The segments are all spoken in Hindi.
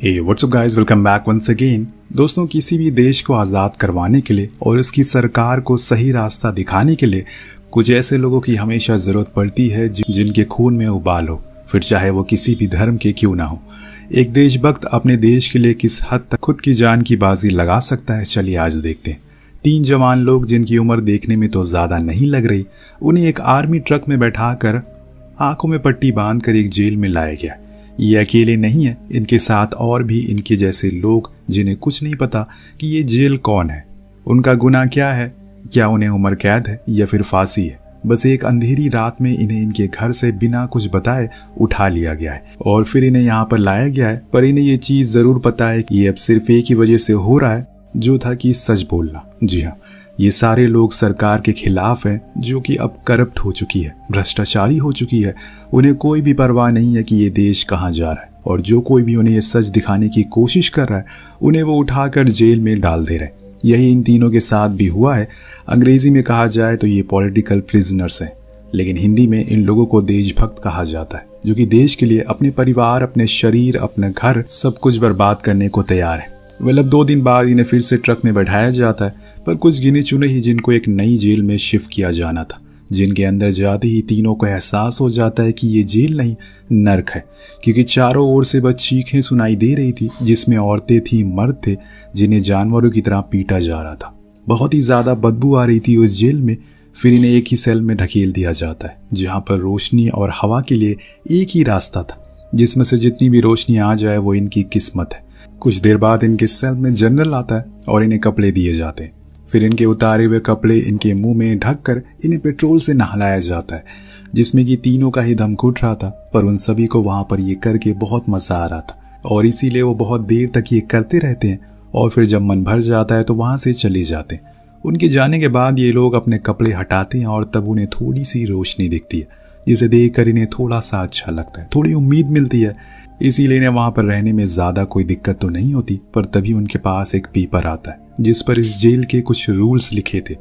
हे what's up guys, welcome back once again. दोस्तों, किसी भी देश को आज़ाद करवाने के लिए और उसकी सरकार को सही रास्ता दिखाने के लिए कुछ ऐसे लोगों की हमेशा ज़रूरत पड़ती है जिनके खून में उबाल हो, फिर चाहे वो किसी भी धर्म के क्यों ना हो। एक देशभक्त अपने देश के लिए किस हद तक खुद की जान की बाजी लगा सकता है, चलिए आज देखते हैं। 3 जवान लोग जिनकी उम्र देखने में तो ज़्यादा नहीं लग रही, उन्हें एक आर्मी ट्रक में बैठाकर आंखों में पट्टी बांधकर एक जेल में लाया गया। ये अकेले नहीं है, इनके साथ और भी इनके जैसे लोग जिन्हें कुछ नहीं पता कि ये जेल कौन है, उनका गुनाह क्या है, क्या उन्हें उम्र कैद है या फिर फांसी है। बस एक अंधेरी रात में इन्हें इनके घर से बिना कुछ बताए उठा लिया गया है और फिर इन्हें यहाँ पर लाया गया है। पर इन्हें ये चीज़ ज़रूर पता है कि ये अब सिर्फ एक ही वजह से हो रहा है, जो था कि सच बोलना। जी हाँ, ये सारे लोग सरकार के खिलाफ हैं, जो कि अब करप्ट हो चुकी है, भ्रष्टाचारी हो चुकी है। उन्हें कोई भी परवाह नहीं है कि ये देश कहाँ जा रहा है, और जो कोई भी उन्हें ये सच दिखाने की कोशिश कर रहा है उन्हें वो उठाकर जेल में डाल दे रहे हैं। यही इन तीनों के साथ भी हुआ है। अंग्रेजी में कहा जाए तो ये पॉलिटिकल प्रिजनर्स हैं, लेकिन हिंदी में इन लोगों को देशभक्त कहा जाता है, जो कि देश के लिए अपने परिवार, अपने शरीर, अपने घर सब कुछ बर्बाद करने को तैयार है। अब 2 दिन बाद इन्हें फिर से ट्रक में बैठाया जाता है, पर कुछ गिने चुने ही जिनको एक नई जेल में शिफ्ट किया जाना था, जिनके अंदर जाते ही तीनों को एहसास हो जाता है कि ये जेल नहीं नर्क है, क्योंकि चारों ओर से बस चीखें सुनाई दे रही थी, जिसमें औरतें थी, मर्द थे, जिन्हें जानवरों की तरह पीटा जा रहा था। बहुत ही ज़्यादा बदबू आ रही थी उस जेल में। फिर इन्हें एक ही सेल में ढकेल दिया जाता है, जहाँ पर रोशनी और हवा के लिए एक ही रास्ता था, जिसमें से जितनी भी रोशनी आ जाए वो इनकी किस्मत है। कुछ देर बाद इनके सेल में जनरल आता है और इन्हें कपड़े दिए जाते हैं। फिर इनके उतारे हुए कपड़े इनके मुंह में ढककर इन्हें पेट्रोल से नहलाया जाता है, जिसमें कि तीनों का ही दम घुट रहा था। पर उन सभी को वहां पर ये करके बहुत मजा आ रहा था और इसीलिए वो बहुत देर तक ये करते रहते हैं, और फिर जब मन भर जाता है तो वहां से चले जाते हैं। उनके जाने के बाद ये लोग अपने कपड़े हटाते हैं और तब उन्हें थोड़ी सी रोशनी दिखती है, जिसे देखकर इन्हें थोड़ा सा अच्छा लगता है, थोड़ी उम्मीद मिलती है। इसीलिए इन्हें वहां पर रहने में ज्यादा कोई दिक्कत तो नहीं होती। पर तभी उनके पास एक पेपर आता है जिस पर इस जेल के कुछ रूल्स लिखे थे,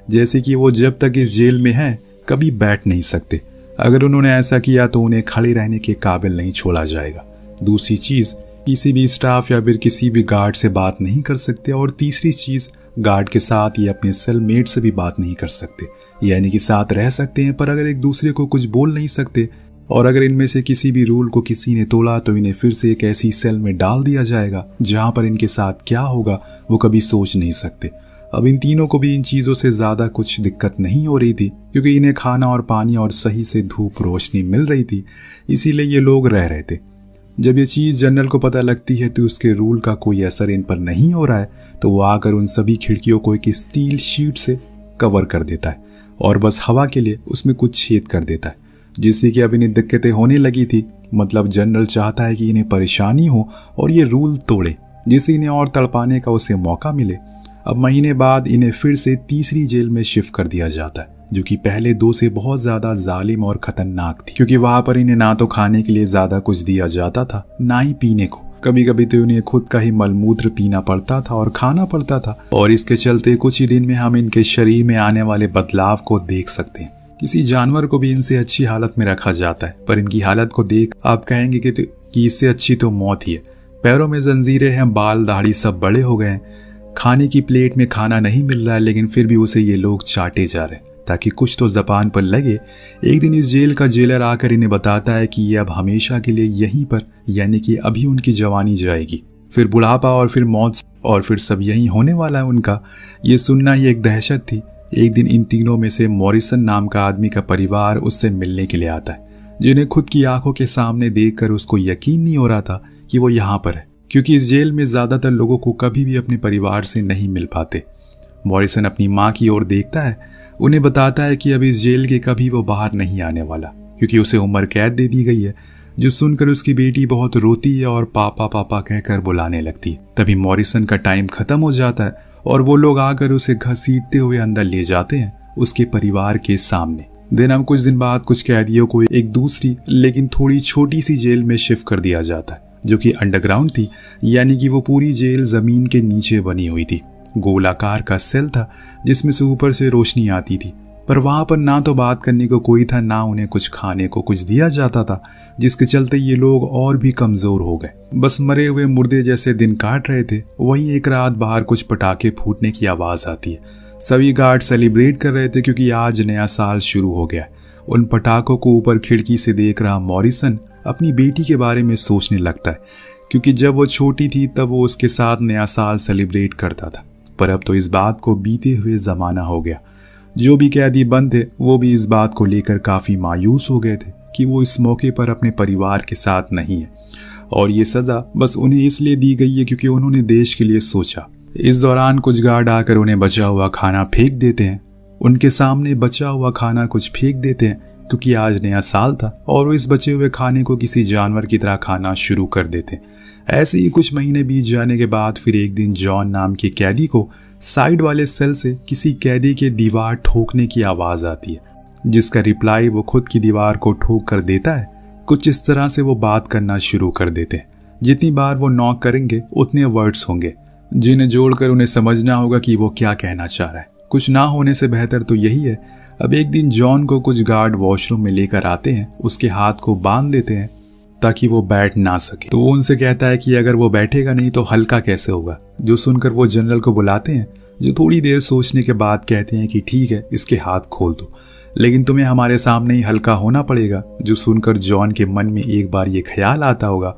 जैसे कि वो जब तक इस जेल में हैं कभी बैठ नहीं सकते। अगर उन्होंने ऐसा किया तो उन्हें खड़े रहने के काबिल नहीं छोड़ा जाएगा। दूसरी चीज, किसी भी स्टाफ या फिर किसी भी गार्ड से बात नहीं कर सकते। और तीसरी चीज, गार्ड के साथ ये अपने सेलमेट से भी बात नहीं कर सकते, यानी कि साथ रह सकते हैं पर अगर एक दूसरे को कुछ बोल नहीं सकते। और अगर इनमें से किसी भी रूल को किसी ने तोड़ा तो इन्हें फिर से एक ऐसी सेल में डाल दिया जाएगा जहां पर इनके साथ क्या होगा वो कभी सोच नहीं सकते। अब इन तीनों को भी इन चीज़ों से ज़्यादा कुछ दिक्कत नहीं हो रही थी, क्योंकि इन्हें खाना और पानी और सही से धूप रोशनी मिल रही थी, इसीलिए ये लोग रह रहे थे। जब ये चीज़ जनरल को पता लगती है तो उसके रूल का कोई असर इन पर नहीं हो रहा है, तो वो आकर उन सभी खिड़कियों को एक स्टील शीट से कवर कर देता है और बस हवा के लिए उसमें कुछ छेद कर देता है, जिससे कि अब इन्हें दिक्कतें होने लगी थी। मतलब जनरल चाहता है कि इन्हें परेशानी हो और ये रूल तोड़े, जिससे इन्हें और तड़पाने का उसे मौका मिले। अब महीने बाद इन्हें फिर से तीसरी जेल में शिफ्ट कर दिया जाता है, जो कि पहले 2 से बहुत ज़्यादा जालिम और ख़तरनाक थी, क्योंकि वहाँ पर इन्हें ना तो खाने के लिए ज़्यादा कुछ दिया जाता था, ना ही पीने को। कभी कभी तो इन्हें खुद का ही मलमूत्र पीना पड़ता था और खाना पड़ता था। और इसके चलते कुछ ही दिन में हम इनके शरीर में आने वाले बदलाव को देख सकते हैं। किसी जानवर को भी इनसे अच्छी हालत में रखा जाता है, पर इनकी हालत को देख आप कहेंगे कि इससे अच्छी तो मौत ही है। पैरों में जंजीरें हैं, बाल दाढ़ी सब बड़े हो गए हैं, खाने की प्लेट में खाना नहीं मिल रहा है, लेकिन फिर भी उसे ये लोग चाटे जा रहे हैं ताकि कुछ तो जबान पर लगे। एक दिन इस जेल का जेलर आकर इन्हें बताता है कि ये अब हमेशा के लिए यहीं पर, यानी कि अभी उनकी जवानी जाएगी, फिर बुढ़ापा और फिर मौत, और फिर सब यहीं होने वाला है उनका। ये सुनना ही एक दहशत थी। एक दिन इन तीनों में से मॉरिसन नाम का आदमी का परिवार उससे मिलने के लिए आता है, जिन्हें खुद की आंखों के सामने देखकर उसको यकीन नहीं हो रहा था कि वो यहाँ पर है, क्योंकि इस जेल में ज़्यादातर लोगों को कभी भी अपने परिवार से नहीं मिल पाते। मॉरिसन अपनी माँ की ओर देखता है, उन्हें बताता है कि अब इस जेल के कभी वो बाहर नहीं आने वाला, क्योंकि उसे उम्र कैद दे दी गई है। जो सुनकर उसकी बेटी बहुत रोती है और पापा पापा कहकर बुलाने लगती है। तभी मॉरिसन का टाइम खत्म हो जाता है और वो लोग आकर उसे घसीटते हुए अंदर ले जाते हैं उसके परिवार के सामने। देन हम कुछ दिन बाद कुछ कैदियों को एक दूसरी लेकिन थोड़ी छोटी सी जेल में शिफ्ट कर दिया जाता है, जो कि अंडरग्राउंड थी, यानी कि वो पूरी जेल जमीन के नीचे बनी हुई थी। गोलाकार का सेल था जिसमें से ऊपर से रोशनी आती थी, पर वहां पर ना तो बात करने को कोई था, ना उन्हें कुछ खाने को कुछ दिया जाता था, जिसके चलते ये लोग और भी कमजोर हो गए। बस मरे हुए मुर्दे जैसे दिन काट रहे थे। वहीं एक रात बाहर कुछ पटाखे फूटने की आवाज आती है। सभी गार्ड सेलिब्रेट कर रहे थे क्योंकि आज नया साल शुरू हो गया। उन पटाखों को ऊपर खिड़की से देख रहा मॉरिसन अपनी बेटी के बारे में सोचने लगता है, क्योंकि जब वो छोटी थी तब वो उसके साथ नया साल सेलिब्रेट करता था। पर अब तो इस बात को बीते हुए जमाना हो गया। जो भी कैदी बंद थे वो भी इस बात को लेकर काफी मायूस हो गए थे कि वो इस मौके पर अपने परिवार के साथ नहीं है, और ये सजा बस उन्हें इसलिए दी गई है क्योंकि उन्होंने देश के लिए सोचा। इस दौरान कुछ गार्ड आकर उन्हें बचा हुआ खाना फेंक देते हैं। उनके सामने बचा हुआ खाना कुछ फेंक देते हैं क्योंकि आज नया साल था, और वो इस बचे हुए खाने को किसी जानवर की तरह खाना शुरू कर देते हैं। ऐसे ही कुछ महीने बीत जाने के बाद फिर एक दिन जॉन नाम के कैदी को साइड वाले सेल से किसी कैदी के दीवार ठोकने की आवाज आती है, जिसका रिप्लाई वो खुद की दीवार को ठोक कर देता है। कुछ इस तरह से वो बात करना शुरू कर देते हैं। जितनी बार वो नॉक करेंगे उतने वर्ड्स होंगे जिन्हें जोड़कर उन्हें समझना होगा कि वो क्या कहना चाह रहा है। कुछ ना होने से बेहतर तो यही है। अब एक दिन जॉन को कुछ गार्ड वॉशरूम में लेकर आते हैं, उसके हाथ को बांध देते हैं ताकि वो बैठ ना सके। तो वो उनसे कहता है कि अगर वो बैठेगा नहीं तो हल्का कैसे होगा। जो सुनकर वो जनरल को बुलाते हैं, जो थोड़ी देर सोचने के बाद कहते हैं कि ठीक है, इसके हाथ खोल दो, लेकिन तुम्हें हमारे सामने ही हल्का होना पड़ेगा। जो सुनकर जॉन के मन में एक बार ये ख्याल आता होगा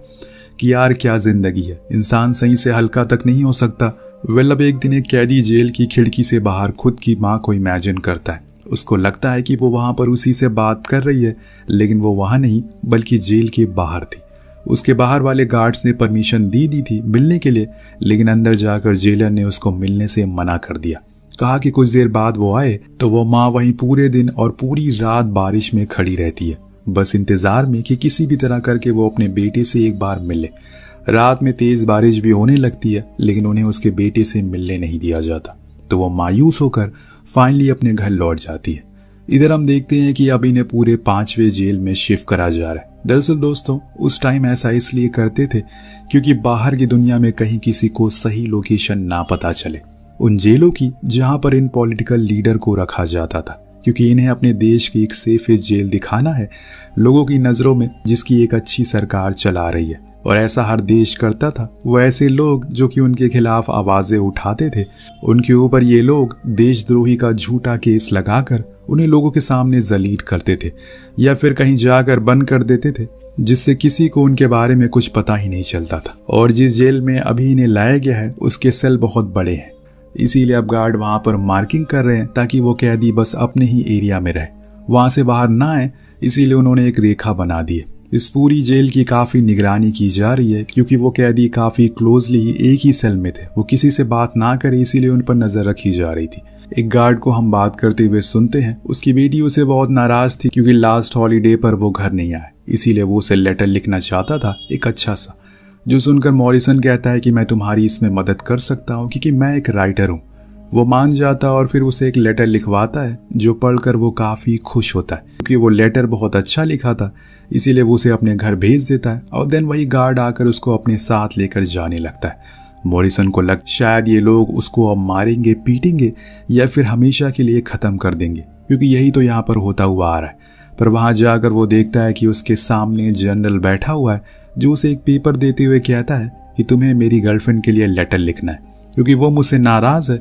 कि यार क्या जिंदगी है, इंसान सही से हल्का तक नहीं हो सकता। अब एक दिन एक कैदी जेल की खिड़की से बाहर खुद की माँ को इमेजिन करता है। उसको लगता है कि वो वहां पर उसी से बात कर रही है, लेकिन वो वहां नहीं बल्कि जेल के बाहर थी। उसके बाहर वाले गार्ड्स ने परमिशन दी थी मिलने के लिए, लेकिन अंदर जाकर जेलर ने उसको मिलने से मना कर दिया। कहा कि कुछ देर बाद वो आए तो वो माँ वहीं पूरे दिन और पूरी रात बारिश में खड़ी रहती है, बस इंतजार में कि किसी भी तरह करके वो अपने बेटे से एक बार मिले। रात में तेज बारिश भी होने लगती है, लेकिन उन्हें उसके बेटे से मिलने नहीं दिया जाता। तो वो मायूस होकर फाइनली अपने घर लौट जाती है। इधर हम देखते हैं कि अब इन्हें पूरे 5वें जेल में शिफ्ट करा जा रहा है। दरअसल दोस्तों, उस टाइम ऐसा इसलिए करते थे क्योंकि बाहर की दुनिया में कहीं किसी को सही लोकेशन ना पता चले उन जेलों की जहां पर इन पॉलिटिकल लीडर को रखा जाता था, क्योंकि इन्हें अपने देश की एक सेफेस्ट जेल दिखाना है लोगों की नजरों में जिसकी एक अच्छी सरकार चला रही है। और ऐसा हर देश करता था। वो ऐसे लोग जो कि उनके खिलाफ आवाजें उठाते थे, उनके ऊपर ये लोग देशद्रोही का झूठा केस लगाकर उन्हें लोगों के सामने जलील करते थे या फिर कहीं जाकर बंद कर देते थे, जिससे किसी को उनके बारे में कुछ पता ही नहीं चलता था। और जिस जेल में अभी इन्हें लाया गया है उसके सेल बहुत बड़े हैं, इसीलिए अब गार्ड वहां पर मार्किंग कर रहे हैं ताकि वो कैदी बस अपने ही एरिया में रहे, वहां से बाहर ना आए। इसीलिए उन्होंने एक रेखा बना दी है। इस पूरी जेल की काफी निगरानी की जा रही है क्योंकि वो कैदी काफी क्लोजली एक ही सेल में थे, वो किसी से बात ना करे, इसीलिए उन पर नजर रखी जा रही थी। एक गार्ड को हम बात करते हुए सुनते हैं, उसकी बेटी उसे बहुत नाराज थी क्योंकि लास्ट हॉलीडे पर वो घर नहीं आया, इसीलिए वो उसे लेटर लिखना चाहता था, एक अच्छा सा। जो सुनकर मॉरिसन कहता है कि मैं तुम्हारी इसमें मदद कर सकता हूँ क्योंकि मैं एक राइटर हूँ। वो मान जाता और फिर उसे एक लेटर लिखवाता है जो पढ़कर वो काफी खुश होता है क्योंकि वो लेटर बहुत अच्छा लिखा था, इसीलिए वो उसे अपने घर भेज देता है। और देन वही गार्ड आकर उसको अपने साथ लेकर जाने लगता है। मॉरिसन को लग शायद ये लोग उसको अब मारेंगे, पीटेंगे या फिर हमेशा के लिए खत्म कर देंगे, क्योंकि यही तो यहाँ पर होता हुआ आ रहा है। पर वहां जाकर वो देखता है कि उसके सामने जनरल बैठा हुआ है जो उसे एक पेपर देते हुए कहता है कि तुम्हें मेरी गर्लफ्रेंड के लिए लेटर लिखना है क्योंकि वो मुझसे नाराज है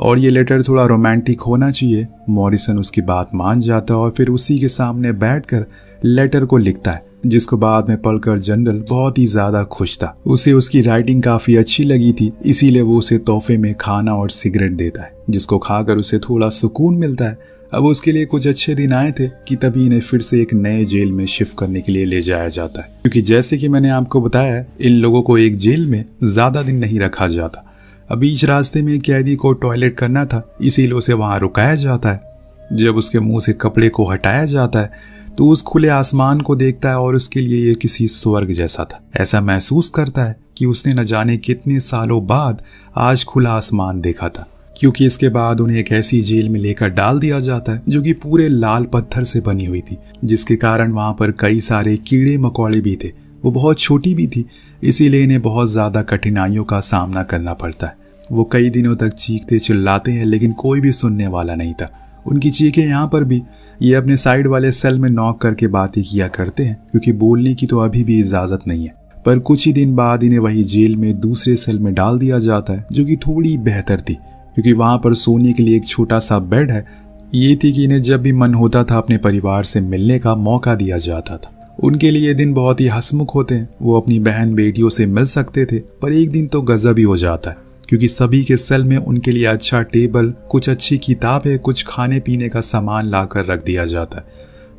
और ये लेटर थोड़ा रोमांटिक होना चाहिए। मॉरिसन उसकी बात मान जाता है और फिर उसी के सामने बैठकर लेटर को लिखता है, जिसको बाद में पढ़कर जनरल बहुत ही ज्यादा खुश था। उसे उसकी राइटिंग काफी अच्छी लगी थी, इसीलिए वो उसे तोहफे में खाना और सिगरेट देता है, जिसको खाकर उसे थोड़ा सुकून मिलता है। अब उसके लिए कुछ अच्छे दिन आए थे कि तभी इन्हें फिर से एक नए जेल में शिफ्ट करने के लिए ले जाया जाता है, क्योंकि जैसे कि मैंने आपको बताया इन लोगों को एक जेल में ज्यादा दिन नहीं रखा जाता। अब बीच रास्ते में कैदी को टॉयलेट करना था, इसीलिए उसे वहां रुकाया जाता है। जब उसके मुंह से कपड़े को हटाया जाता है तो उस खुले आसमान को देखता है और उसके लिए ये किसी स्वर्ग जैसा था। ऐसा महसूस करता है कि उसने न जाने कितने सालों बाद आज खुला आसमान देखा था, क्योंकि इसके बाद उन्हें एक ऐसी जेल में लेकर डाल दिया जाता है जो कि पूरे लाल पत्थर से बनी हुई थी, जिसके कारण वहां पर कई सारे कीड़े मकोड़े भी थे। वो बहुत छोटी भी थी, इसीलिए इन्हें बहुत ज्यादा कठिनाइयों का सामना करना पड़ता है। वो कई दिनों तक चीखते चिल्लाते हैं लेकिन कोई भी सुनने वाला नहीं था। उनकी चीखें यहाँ पर भी ये अपने साइड वाले सेल में नॉक करके बातें किया करते हैं, क्योंकि बोलने की तो अभी भी इजाज़त नहीं है। पर कुछ ही दिन बाद इन्हें वही जेल में दूसरे सेल में डाल दिया जाता है, जो कि थोड़ी बेहतर थी, क्योंकि वहाँ पर सोने के लिए एक छोटा सा बेड है। ये थी कि इन्हें जब भी मन होता था अपने परिवार से मिलने का मौका दिया जाता था। उनके लिए ये दिन बहुत ही हंसमुख होते हैं। वो अपनी बहन बेटियों से मिल सकते थे, पर एक दिन तो गजब ही हो जाता है, क्योंकि सभी के सेल में उनके लिए अच्छा टेबल, कुछ अच्छी किताबें, कुछ खाने पीने का सामान लाकर रख दिया जाता है,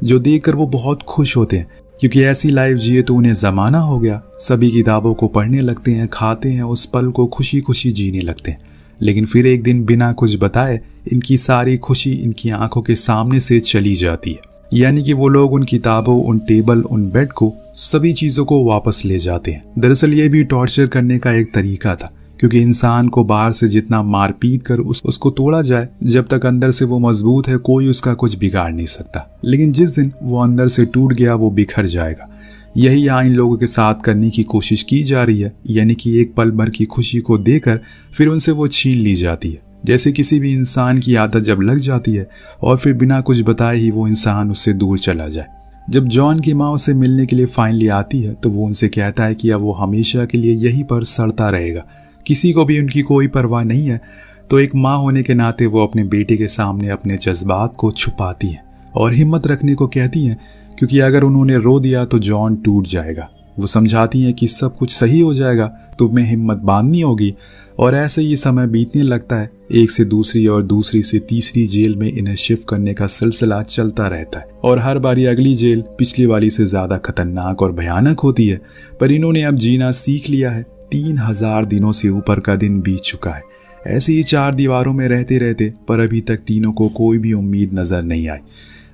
जो देखकर वो बहुत खुश होते हैं, क्योंकि ऐसी लाइफ जिए तो उन्हें जमाना हो गया। सभी किताबों को पढ़ने लगते हैं, खाते हैं, उस पल को खुशी खुशी जीने लगते हैं। लेकिन फिर एक दिन बिना कुछ बताए इनकी सारी खुशी इनकी आंखों के सामने से चली जाती है। यानी कि वो लोग उन किताबों, उन टेबल, उन बेड को, सभी चीज़ों को वापस ले जाते हैं। दरअसल ये भी टॉर्चर करने का एक तरीका था, क्योंकि इंसान को बाहर से जितना मार पीट कर उसको तोड़ा जाए, जब तक अंदर से वो मजबूत है कोई उसका कुछ बिगाड़ नहीं सकता। लेकिन जिस दिन वो अंदर से टूट गया वो बिखर जाएगा। यही यहाँ इन लोगों के साथ करने की कोशिश की जा रही है, यानी कि एक पल भर की खुशी को देकर फिर उनसे वो छीन ली जाती है। जैसे किसी भी इंसान की आदत जब लग जाती है और फिर बिना कुछ बताए ही वो इंसान उससे दूर चला जाए। जब जॉन की माँ उसे मिलने के लिए फाइनली आती है तो वो उनसे कहता है कि अब वो हमेशा के लिए यहीं पर सड़ता रहेगा, किसी को भी उनकी कोई परवाह नहीं है। तो एक माँ होने के नाते वो अपने बेटे के सामने अपने जज्बात को छुपाती हैं और हिम्मत रखने को कहती हैं, क्योंकि अगर उन्होंने रो दिया तो जॉन टूट जाएगा। वो समझाती हैं कि सब कुछ सही हो जाएगा, तुम्हें हिम्मत बांधनी होगी। और ऐसे ही समय बीतने लगता है। एक से दूसरी और दूसरी से तीसरी जेल में इन्हें शिफ्ट करने का सिलसिला चलता रहता है, और हर बारी अगली जेल पिछली वाली से ज्यादा खतरनाक और भयानक होती है। पर इन्होंने अब जीना सीख लिया है। 3000 दिनों से ऊपर का दिन बीत चुका है ऐसे ही 4 दीवारों में रहते रहते, पर अभी तक तीनों को कोई भी उम्मीद नजर नहीं आई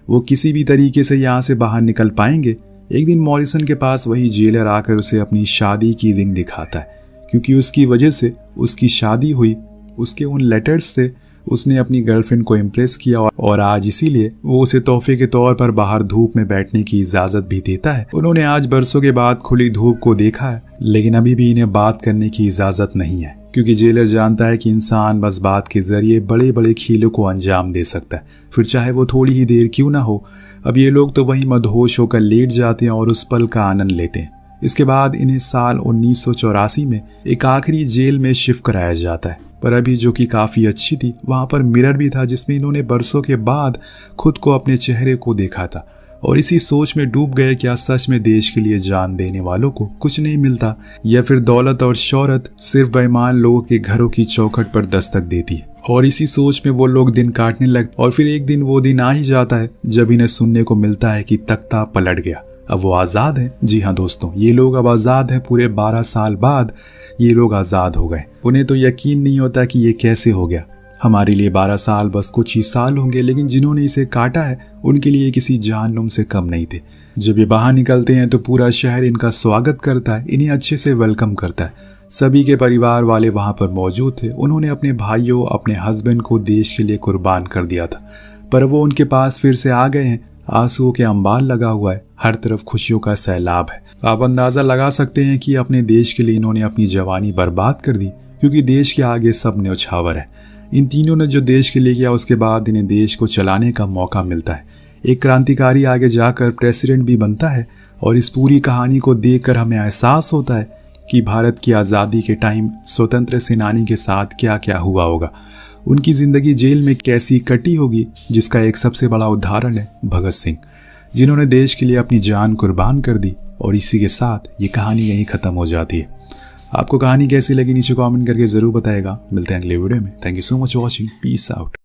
वो किसी भी तरीके से यहाँ से बाहर निकल पाएंगे। एक दिन मॉरिसन के पास वही जेलर आकर उसे अपनी शादी की रिंग दिखाता है, क्योंकि उसकी वजह से उसकी शादी हुई। उसके उन लेटर्स से उसने अपनी गर्लफ्रेंड को इम्प्रेस किया, और आज इसीलिए वो उसे तोहफे के तौर पर बाहर धूप में बैठने की इजाजत भी देता है। उन्होंने आज बरसों के बाद खुली धूप को देखा है, लेकिन अभी भी इन्हें बात करने की इजाजत नहीं है, क्योंकि जेलर जानता है कि इंसान बस बात के जरिए बड़े बड़े खेलों को अंजाम दे सकता है, फिर चाहे वो थोड़ी ही देर क्यों ना हो। अब ये लोग तो वहीं मदहोश होकर लेट जाते हैं और उस पल का आनंद लेते हैं। इसके बाद इन्हें साल 1984 में एक आखिरी जेल में शिफ्ट कराया जाता है, पर अभी जो कि काफ़ी अच्छी थी। वहाँ पर मिरर भी था जिसमें इन्होंने बरसों के बाद खुद को, अपने चेहरे को देखा था, और इसी सोच में डूब गए क्या सच में देश के लिए जान देने वालों को कुछ नहीं मिलता, या फिर दौलत और शोहरत सिर्फ बेईमान लोगों के घरों की चौखट पर दस्तक देती है। और इसी सोच में वो लोग दिन काटने लगते, और फिर एक दिन वो दिन आ ही जाता है जब इन्हें सुनने को मिलता है कि तख्ता पलट गया। अब वो आज़ाद है। जी हाँ दोस्तों, ये लोग अब आज़ाद है। पूरे 12 साल बाद ये लोग आज़ाद हो गए। उन्हें तो यकीन नहीं होता कि ये कैसे हो गया। हमारे लिए 12 साल बस कुछ ही साल होंगे, लेकिन जिन्होंने इसे काटा है उनके लिए किसी जहन्नुम से कम नहीं थे। जब ये बाहर निकलते हैं तो पूरा शहर इनका स्वागत करता है, इन्हें अच्छे से वेलकम करता है। सभी के परिवार वाले वहाँ पर मौजूद थे। उन्होंने अपने भाइयों, अपने हस्बैंड को देश के लिए कुर्बान कर दिया था, पर वो उनके पास फिर से आ गए हैं। आंसुओं के अंबार लगा हुआ है, हर तरफ खुशियों का सैलाब है। आप अंदाजा लगा सकते हैं कि अपने देश के लिए इन्होंने अपनी जवानी बर्बाद कर दी, क्योंकि देश के आगे सब न्यौछावर है। इन तीनों ने जो देश के लिए किया, उसके बाद इन्हें देश को चलाने का मौका मिलता है। एक क्रांतिकारी आगे जाकर प्रेसिडेंट भी बनता है, और इस पूरी कहानी को देखकर हमें एहसास होता है कि भारत की आज़ादी के टाइम स्वतंत्र सेनानी के साथ क्या क्या हुआ होगा, उनकी ज़िंदगी जेल में कैसी कटी होगी, जिसका एक सबसे बड़ा उदाहरण है भगत सिंह, जिन्होंने देश के लिए अपनी जान कुर्बान कर दी। और इसी के साथ ये कहानी यहीं ख़त्म हो जाती है। आपको कहानी कैसी लगी नीचे कमेंट करके ज़रूर बताएगा। मिलते हैं अगले वीडियो में। Thank you so much for watching. Peace out.